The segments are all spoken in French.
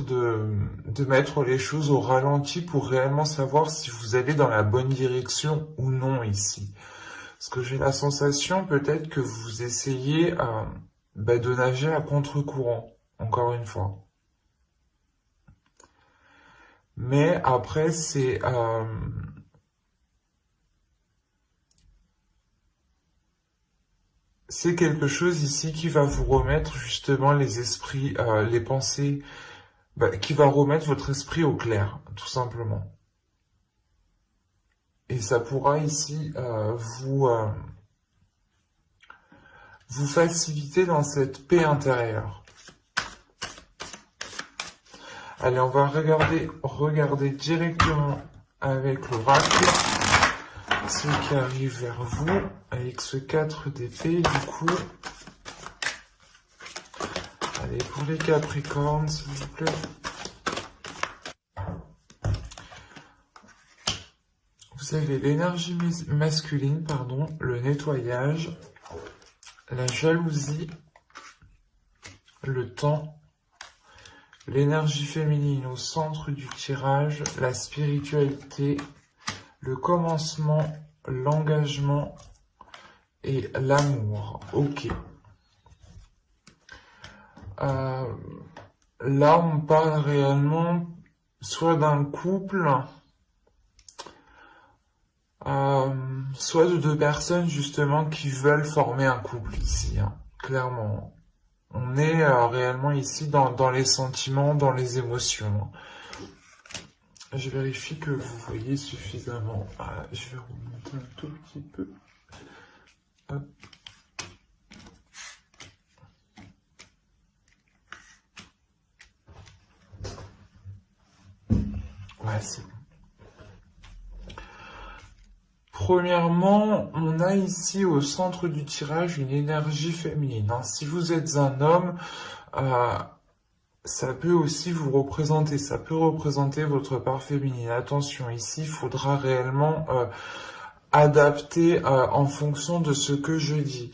de mettre les choses au ralenti pour réellement savoir si vous allez dans la bonne direction ou non ici. Parce que j'ai la sensation peut-être que vous essayez de nager à contre-courant, encore une fois. Mais après, c'est quelque chose ici qui va vous remettre justement les esprits, les pensées, qui va remettre votre esprit au clair, tout simplement. Et ça pourra ici vous faciliter dans cette paix intérieure. Allez, on va regarder directement avec l'oracle ce qui arrive vers vous avec ce 4 d'épée. Du coup, allez, pour les Capricornes, s'il vous plaît. Vous avez l'énergie masculine, pardon, le nettoyage, la jalousie, le temps, l'énergie féminine au centre du tirage, la spiritualité, le commencement, l'engagement et l'amour. Ok. Là, on parle réellement soit d'un couple, soit de deux personnes justement qui veulent former un couple ici, hein, clairement. On est réellement ici dans les sentiments, dans les émotions. Je vérifie que vous voyez suffisamment. Je vais remonter un tout petit peu. Hop. Ouais, c'est bon. Premièrement, on a ici au centre du tirage une énergie féminine. Hein. Si vous êtes un homme, ça peut aussi vous représenter, ça peut représenter votre part féminine. Attention, ici, il faudra réellement adapter en fonction de ce que je dis.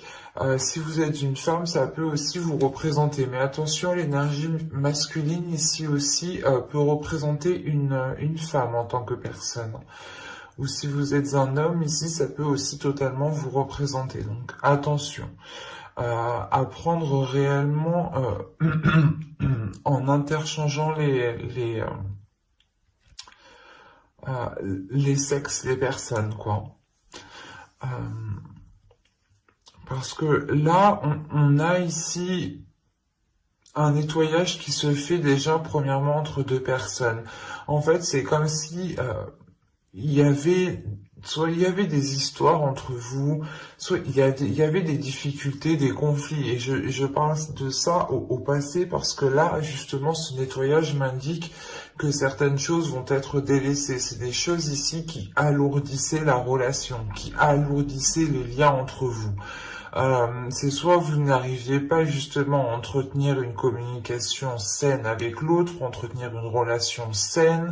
Si vous êtes une femme, ça peut aussi vous représenter. Mais attention, l'énergie masculine ici aussi peut représenter une femme en tant que personne. Ou si vous êtes un homme, ici, ça peut aussi totalement vous représenter. Donc, attention. À prendre réellement en interchangeant les sexes, les personnes, quoi. Parce que là, on a ici un nettoyage qui se fait déjà premièrement entre deux personnes. En fait, c'est comme si il y avait des histoires entre vous, soit il y avait des difficultés, des conflits, et je parle de ça au passé parce que là, justement, ce nettoyage m'indique que certaines choses vont être délaissées. C'est des choses ici qui alourdissaient la relation, qui alourdissaient les liens entre vous. C'est soit vous n'arriviez pas justement à entretenir une communication saine avec l'autre, entretenir une relation saine,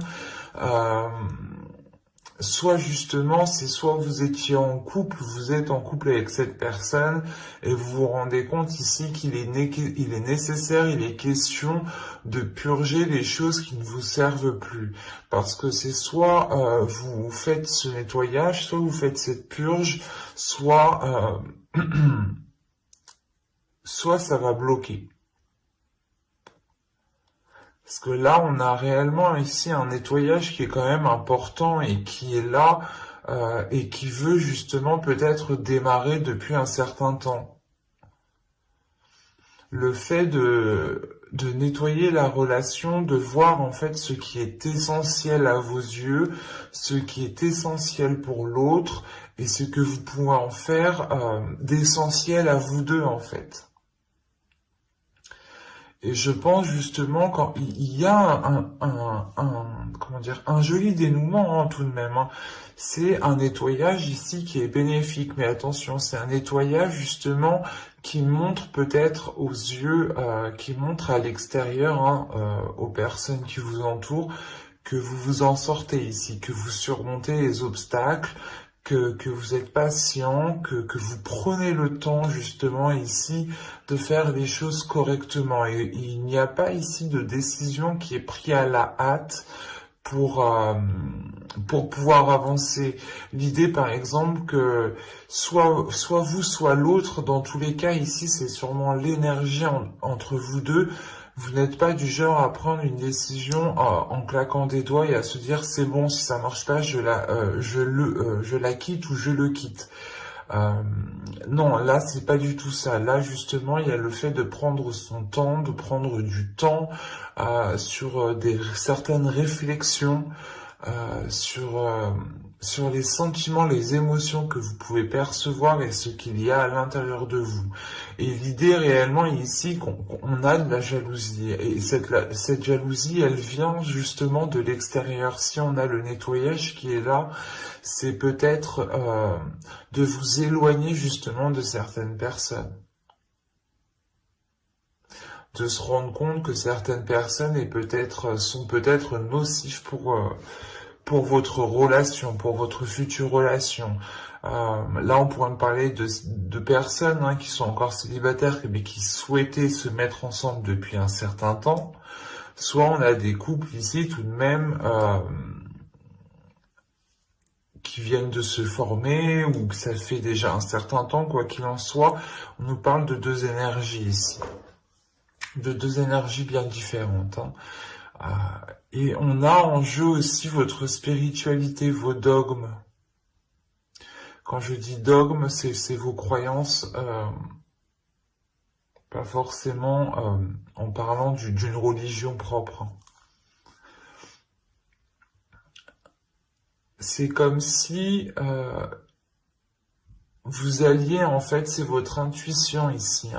soit justement, c'est soit vous étiez en couple, vous êtes en couple avec cette personne et vous vous rendez compte ici qu'il est nécessaire, il est question de purger les choses qui ne vous servent plus. Parce que c'est soit vous faites ce nettoyage, soit vous faites cette purge, soit, soit ça va bloquer. Parce que là, on a réellement ici un nettoyage qui est quand même important et qui est là et qui veut justement peut-être démarrer depuis un certain temps. Le fait de nettoyer la relation, de voir en fait ce qui est essentiel à vos yeux, ce qui est essentiel pour l'autre et ce que vous pouvez en faire d'essentiel à vous deux en fait. Et je pense justement quand il y a un joli dénouement hein, tout de même. Hein. C'est un nettoyage ici qui est bénéfique, mais attention, c'est un nettoyage justement qui montre peut-être aux yeux, qui montre à l'extérieur, hein, aux personnes qui vous entourent, que vous vous en sortez ici, que vous surmontez les obstacles, que vous êtes patient, que vous prenez le temps justement ici de faire les choses correctement. Et il n'y a pas ici de décision qui est prise à la hâte pour, euh, pour pouvoir avancer. L'idée, par exemple, que soit vous, soit l'autre, dans tous les cas, ici, c'est sûrement l'énergie entre vous deux. Vous n'êtes pas du genre à prendre une décision en claquant des doigts et à se dire c'est bon, si ça marche pas, je la quitte ou je le quitte. Euh, non, là, c'est pas du tout ça. Là, justement, il y a le fait de prendre son temps, de prendre du temps sur certaines réflexions, sur les sentiments, les émotions que vous pouvez percevoir et ce qu'il y a à l'intérieur de vous. Et l'idée réellement ici qu'on a de la jalousie. Et cette jalousie, elle vient justement de l'extérieur. Si on a le nettoyage qui est là, c'est peut-être de vous éloigner justement de certaines personnes. De se rendre compte que certaines personnes sont peut-être nocives pour votre relation, pour votre future relation. Là, on pourrait me parler de personnes qui sont encore célibataires, mais qui souhaitaient se mettre ensemble depuis un certain temps. Soit on a des couples ici tout de même qui viennent de se former ou que ça fait déjà un certain temps, quoi qu'il en soit. On nous parle de deux énergies ici, de deux énergies bien différentes. Et on a en jeu aussi votre spiritualité, vos dogmes. Quand je dis dogme, c'est vos croyances, pas forcément en parlant d'une religion propre. C'est comme si vous alliez, en fait, c'est votre intuition ici.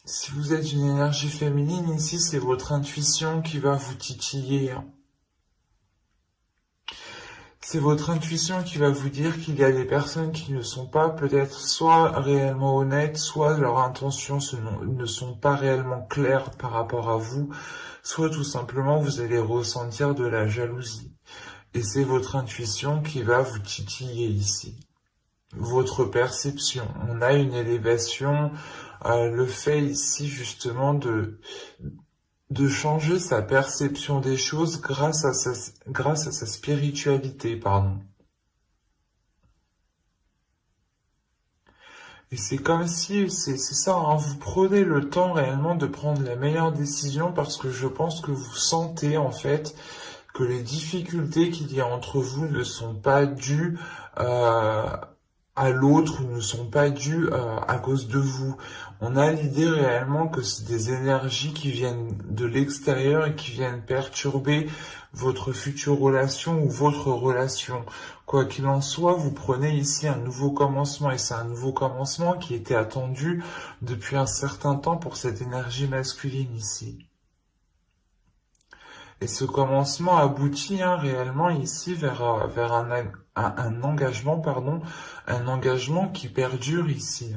Si vous êtes une énergie féminine, ici, c'est votre intuition qui va vous titiller. C'est votre intuition qui va vous dire qu'il y a des personnes qui ne sont pas peut-être soit réellement honnêtes, soit leurs intentions ne sont pas réellement claires par rapport à vous, soit tout simplement vous allez ressentir de la jalousie. Et c'est votre intuition qui va vous titiller ici. Votre perception. On a une élévation, le fait ici justement de changer sa perception des choses grâce à sa spiritualité, pardon. Et c'est comme si, c'est ça, vous prenez le temps réellement de prendre la meilleure décision parce que je pense que vous sentez en fait que les difficultés qu'il y a entre vous ne sont pas dues à l'autre ou ne sont pas dues à cause de vous. On a l'idée réellement que c'est des énergies qui viennent de l'extérieur et qui viennent perturber votre future relation ou votre relation. Quoi qu'il en soit, vous prenez ici un nouveau commencement et c'est un nouveau commencement qui était attendu depuis un certain temps pour cette énergie masculine ici. Et ce commencement aboutit réellement ici vers un engagement, pardon, un engagement qui perdure ici.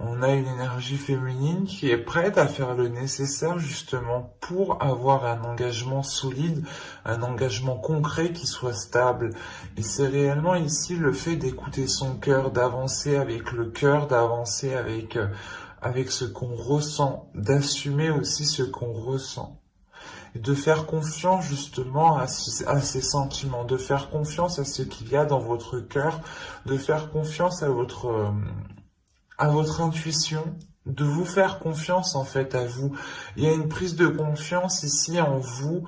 On a une énergie féminine qui est prête à faire le nécessaire justement pour avoir un engagement solide, un engagement concret qui soit stable. Et c'est réellement ici le fait d'écouter son cœur, d'avancer avec le cœur, d'avancer avec ce qu'on ressent, d'assumer aussi ce qu'on ressent. Et de faire confiance justement à ces sentiments, de faire confiance à ce qu'il y a dans votre cœur, de faire confiance à votre intuition, de vous faire confiance en fait à vous. Il y a une prise de confiance ici en vous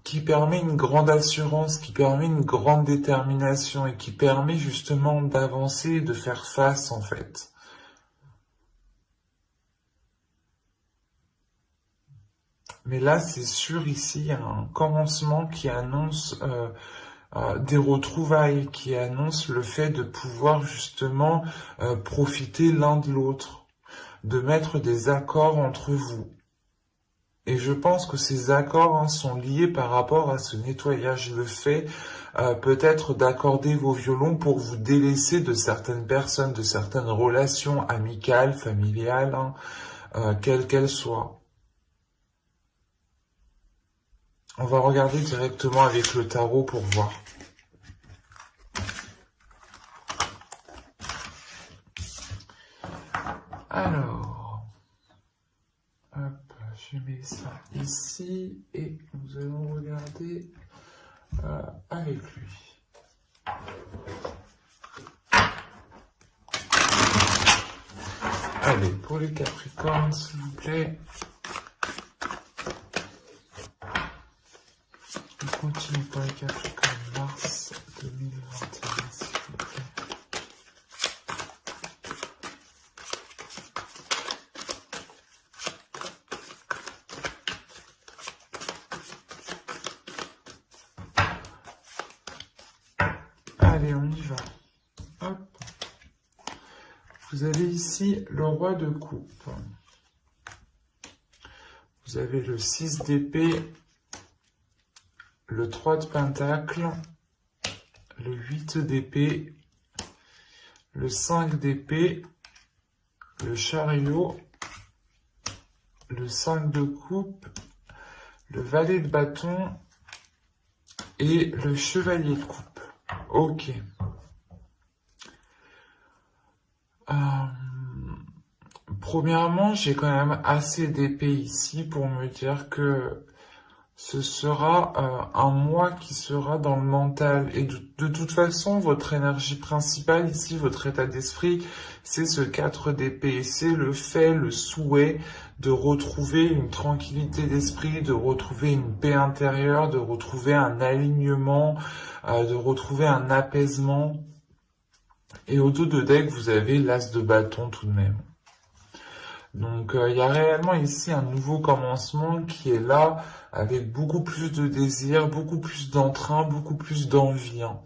qui permet une grande assurance, qui permet une grande détermination et qui permet justement d'avancer et de faire face en fait. Mais là, c'est sûr, ici, il y a un commencement qui annonce des retrouvailles, qui annonce le fait de pouvoir justement profiter l'un de l'autre, de mettre des accords entre vous. Et je pense que ces accords sont liés par rapport à ce nettoyage, le fait peut-être d'accorder vos violons pour vous délaisser de certaines personnes, de certaines relations amicales, familiales, quelles qu'elles soient. On va regarder directement avec le tarot pour voir. Alors, hop, je mets ça ici et nous allons regarder avec lui. Allez, pour les Capricornes, s'il vous plaît. On continue pour les Capricornes, mars 2021, s'il vous plaît. Allez, on y va. Hop. Vous avez ici le roi de coupe. Vous avez le 6 d'épée, le 3 de pentacle, le 8 d'épée, le 5 d'épée, le chariot, le 5 de coupe, le valet de bâton et le chevalier de coupe. Ok. Premièrement, j'ai quand même assez d'épée ici pour me dire que ce sera un mois qui sera dans le mental. Et de toute façon, votre énergie principale ici, votre état d'esprit, c'est ce 4 d'épée. C'est le fait, le souhait de retrouver une tranquillité d'esprit, de retrouver une paix intérieure, de retrouver un alignement, de retrouver un apaisement. Et au dos de deck, vous avez l'as de bâton tout de même. Donc, il y a réellement ici un nouveau commencement qui est là, avec beaucoup plus de désir, beaucoup plus d'entrain, beaucoup plus d'envie. Hein.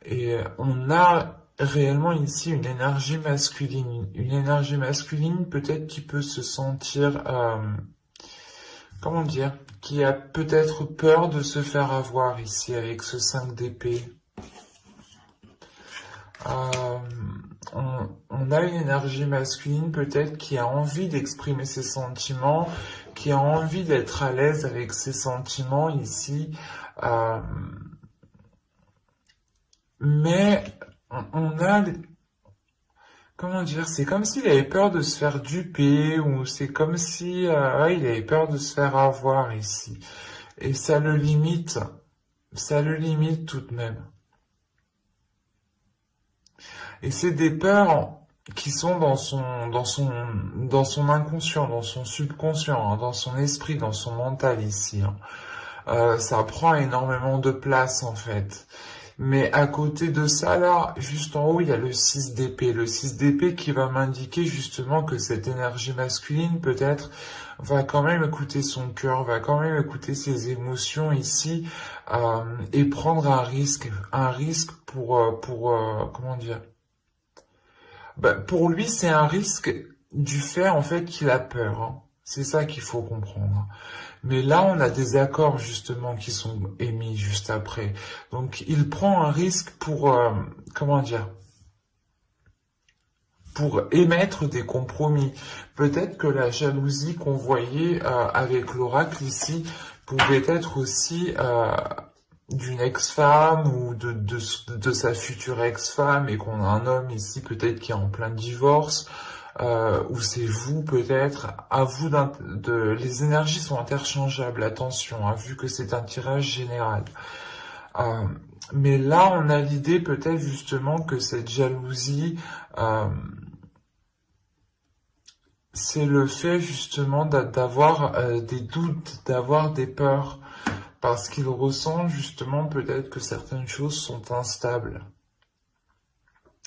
Et on a réellement ici une énergie masculine. Une énergie masculine peut-être qui peut se sentir, comment dire, qui a peut-être peur de se faire avoir ici avec ce 5 d'épée. On a une énergie masculine peut-être qui a envie d'exprimer ses sentiments, qui a envie d'être à l'aise avec ses sentiments ici, mais on a, comment dire, c'est comme s'il avait peur de se faire duper, ou c'est comme si ouais, il avait peur de se faire avoir ici, et ça le limite tout de même. Et c'est des peurs qui sont dans son inconscient, dans son subconscient, hein, dans son esprit, dans son mental ici. Hein. Ça prend énormément de place en fait. Mais à côté de ça, là, juste en haut, il y a le 6 d'épée. Le 6 d'épée qui va m'indiquer justement que cette énergie masculine, peut-être, va quand même écouter son cœur, va quand même écouter ses émotions ici, et prendre un risque pour comment dire, pour lui, c'est un risque du fait, en fait, qu'il a peur. Hein. C'est ça qu'il faut comprendre. Mais là, on a des accords, justement, qui sont émis juste après. Donc, il prend un risque pour, comment dire, pour émettre des compromis. Peut-être que la jalousie qu'on voyait avec l'oracle ici pouvait être aussi d'une ex-femme ou de sa future ex-femme, et qu'on a un homme ici peut-être qui est en plein divorce, ou c'est vous peut-être, à vous les énergies sont interchangeables, attention, hein, vu que c'est un tirage général. Mais là, on a l'idée peut-être justement que cette jalousie, c'est le fait justement d'avoir des doutes, d'avoir des peurs, parce qu'il ressent justement peut-être que certaines choses sont instables.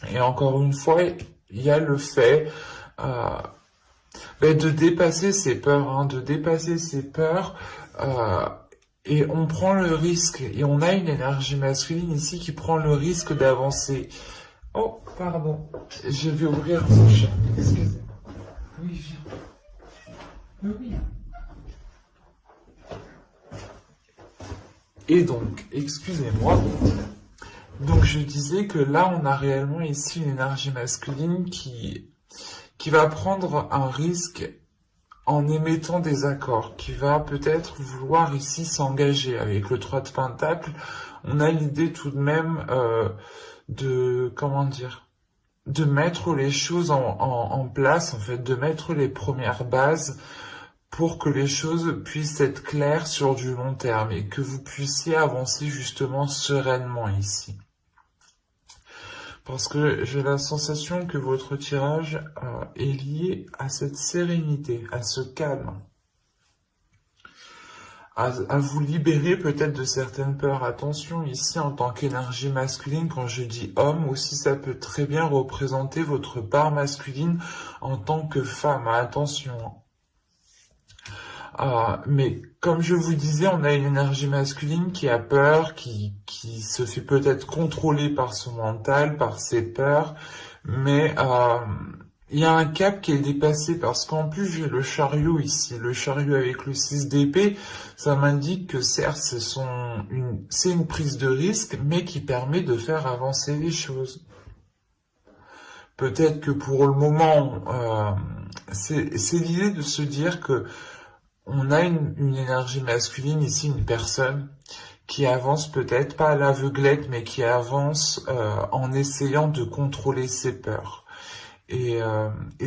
Et encore une fois, il y a le fait de dépasser ses peurs, hein, de dépasser ses peurs, et on prend le risque, et on a une énergie masculine ici qui prend le risque d'avancer. Oh, pardon, je vais ouvrir mon chat, excusez-moi. Oui, viens. Oui. Et donc, excusez-moi, donc je disais que là, on a réellement ici une énergie masculine qui va prendre un risque en émettant des accords, qui va peut-être vouloir ici s'engager. Avec le 3 de Pentacle, on a l'idée tout de même de, comment dire, de mettre les choses en place, en fait, de mettre les premières bases pour que les choses puissent être claires sur du long terme et que vous puissiez avancer justement sereinement ici. Parce que j'ai la sensation que votre tirage est lié à cette sérénité, à ce calme, à vous libérer peut-être de certaines peurs. Attention, ici, en tant qu'énergie masculine, quand je dis homme, aussi ça peut très bien représenter votre part masculine en tant que femme. Attention. Mais comme je vous disais, on a une énergie masculine qui a peur, qui se fait peut-être contrôler par son mental, par ses peurs, mais il y a un cap qui est dépassé parce qu'en plus j'ai le chariot ici, le chariot avec le 6 d'épée, ça m'indique que certes c'est une prise de risque, mais qui permet de faire avancer les choses. Peut-être que pour le moment, c'est l'idée de se dire que on a une énergie masculine ici, une personne qui avance peut-être pas à l'aveuglette, mais qui avance en essayant de contrôler ses peurs. Et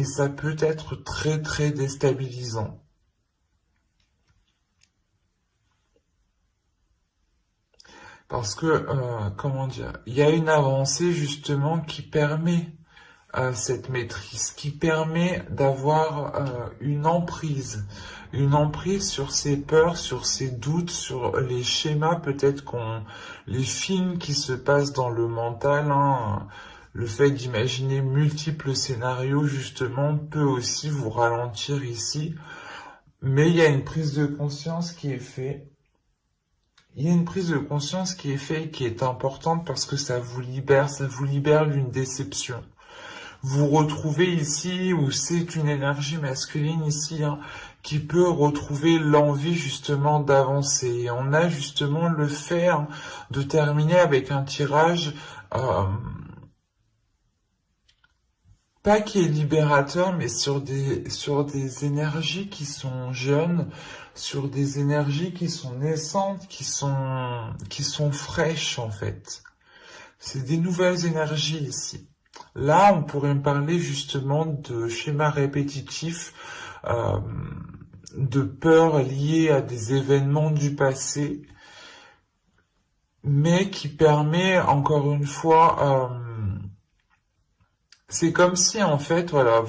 ça peut être très très déstabilisant. Parce que, comment dire, il y a une avancée justement qui permet cette maîtrise, qui permet d'avoir une emprise sur ses peurs, sur ses doutes, sur les schémas peut-être les films qui se passent dans le mental, hein, le fait d'imaginer multiples scénarios justement peut aussi vous ralentir ici, mais il y a une prise de conscience qui est faite. Il y a une prise de conscience qui est faite et qui est importante parce que ça vous libère d'une déception. Vous retrouvez ici, où c'est une énergie masculine ici, hein, qui peut retrouver l'envie justement d'avancer. Et on a justement le fait de terminer avec un tirage, pas qui est libérateur, mais sur des énergies qui sont jeunes, sur des énergies qui sont naissantes, qui sont fraîches en fait. C'est des nouvelles énergies ici. Là, on pourrait me parler justement de schémas répétitifs, de peurs liées à des événements du passé, mais qui permet, encore une fois, c'est comme si en fait, voilà,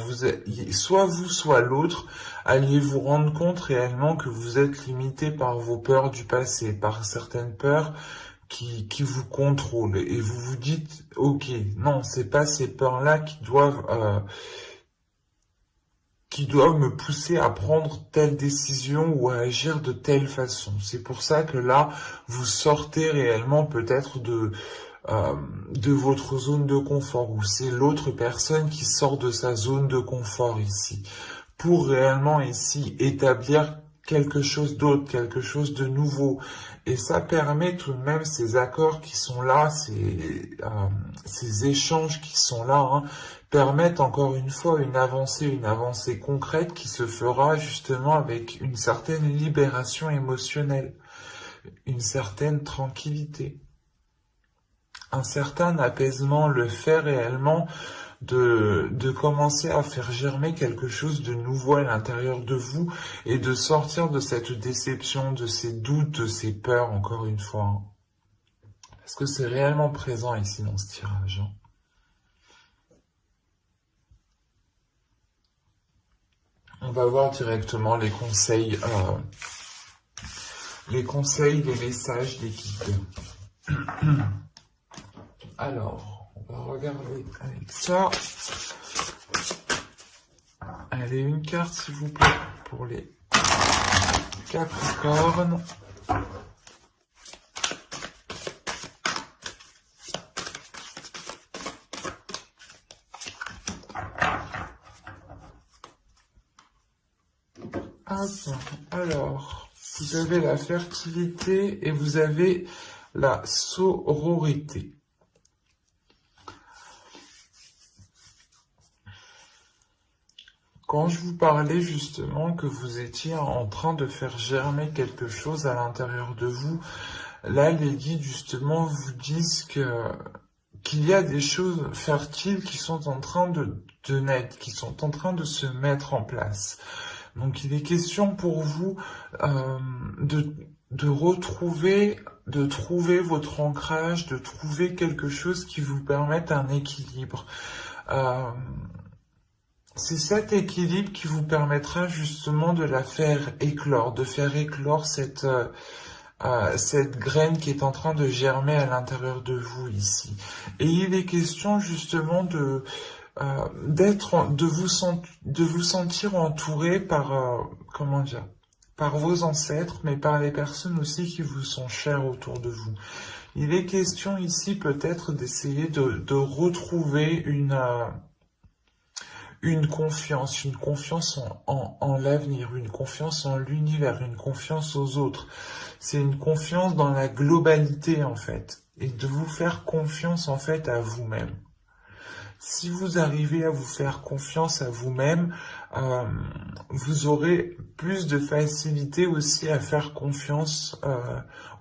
soit vous, soit l'autre, alliez vous rendre compte réellement que vous êtes limité par vos peurs du passé, par certaines peurs qui vous contrôlent. Et vous vous dites, ok, non, c'est pas ces peurs-là qui doivent me pousser à prendre telle décision ou à agir de telle façon. C'est pour ça que là, vous sortez réellement peut-être de votre zone de confort, ou c'est l'autre personne qui sort de sa zone de confort ici, pour réellement ici établir quelque chose d'autre, quelque chose de nouveau. Et ça permet tout de même ces accords qui sont là, ces échanges qui sont là, hein, permettent encore une fois une avancée concrète qui se fera justement avec une certaine libération émotionnelle, une certaine tranquillité, un certain apaisement, le fait réellement de commencer à faire germer quelque chose de nouveau à l'intérieur de vous et de sortir de cette déception, de ces doutes, de ces peurs, encore une fois. Hein. Parce que c'est réellement présent ici dans ce tirage. Hein. On va voir directement les conseils, les messages des guides. Alors, on va regarder avec ça. Allez, une carte s'il vous plaît pour les Capricornes. Alors, vous avez la fertilité et vous avez la sororité. Quand je vous parlais justement que vous étiez en train de faire germer quelque chose à l'intérieur de vous, là les guides justement vous disent qu'il y a des choses fertiles qui sont en train de naître, qui sont en train de se mettre en place. Donc il est question pour vous euh, de retrouver, de trouver votre ancrage, de trouver quelque chose qui vous permette un équilibre. Euh, c'est cet équilibre qui vous permettra justement de la faire éclore, de faire éclore cette graine qui est en train de germer à l'intérieur de vous ici. Et il est question justement de vous sentir entouré par, comment dire, par vos ancêtres, mais par les personnes aussi qui vous sont chères autour de vous. Il est question ici peut-être d'essayer de retrouver une confiance en l'avenir, une confiance en l'univers, une confiance aux autres. C'est une confiance dans la globalité en fait, et de vous faire confiance en fait à vous-même. Si vous arrivez à vous faire confiance à vous-même, vous aurez plus de facilité aussi à faire confiance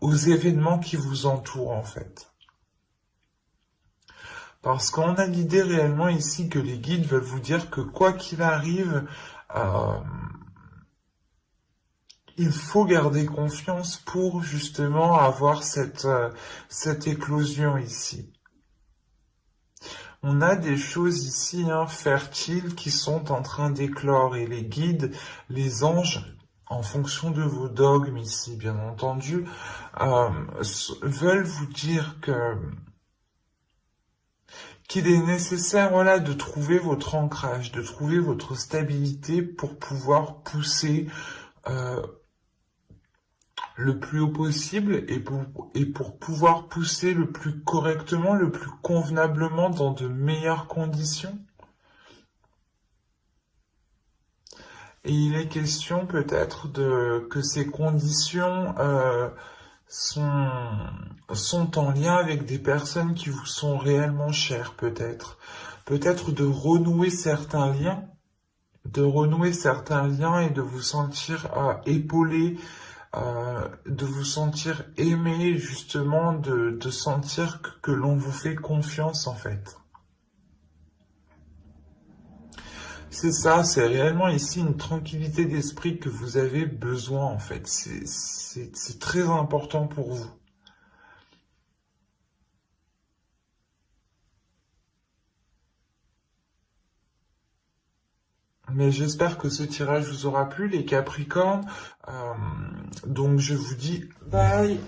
aux événements qui vous entourent en fait. Parce qu'on a l'idée réellement ici que les guides veulent vous dire que quoi qu'il arrive, euh, il faut garder confiance pour justement avoir cette éclosion ici. On a des choses ici fertiles qui sont en train d'éclore et les guides, les anges, en fonction de vos dogmes ici, bien entendu, veulent vous dire qu'il est nécessaire, voilà, de trouver votre ancrage, de trouver votre stabilité pour pouvoir pousser le plus haut possible et pour pouvoir pousser le plus correctement, le plus convenablement dans de meilleures conditions. Et il est question peut-être que ces conditions sont en lien avec des personnes qui vous sont réellement chères, peut-être. Peut-être de renouer certains liens, et de vous sentir épaulé, de vous sentir aimé, justement, de sentir que l'on vous fait confiance, en fait. C'est ça, c'est réellement ici une tranquillité d'esprit que vous avez besoin, en fait. C'est très important pour vous. Mais j'espère que ce tirage vous aura plu, les Capricornes. Donc je vous dis bye.